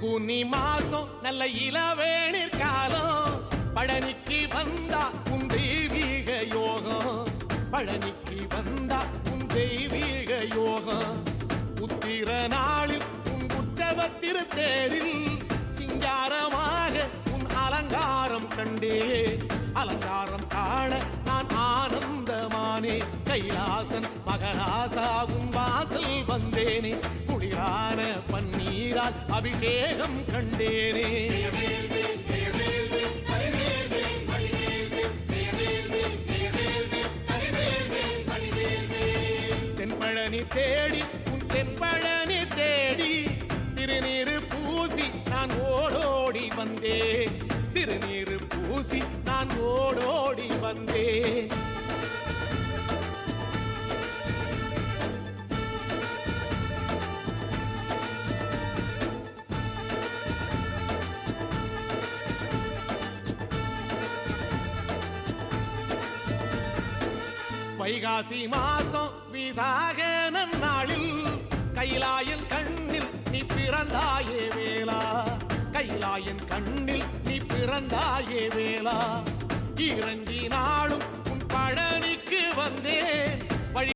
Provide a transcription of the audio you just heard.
பங்குனி மாசம் நல்ல இளவேணிற் காலம் பழனிக்கு வந்தா உன் தெய்வீக யோகம் பழனிக்கு வந்தா உன் தெய்வீக யோகம் உத்திர நாளில் உன் உற்சவ திருத்தேரில் சிங்காரமாக உன் அலங்காரம் கண்டே அலங்காரம் காண நான் ஆனந்தமானே கைலாசன் மகராசாவும் வாசல் வந்தேனே குளிரான பன்னீரால் அபிஷேகம் கண்டேனே தென்பழனி தேடி உன் தென்பழனி தேடி திருநீரு பூசி நான் ஓடோடி வந்தேன் திருநீரு பூசி நான் ஓடோடி வந்தேன் வைகாசி மாசம் விசாக நன்னாளில் கைலாயன் கண்ணில் நீ பிறந்தாயே வேளா கைலாயன் கண்ணில் நீ பிறந்தாயே வேளா இறங்கி நாளும் உன் பழனிக்கு வந்தேன்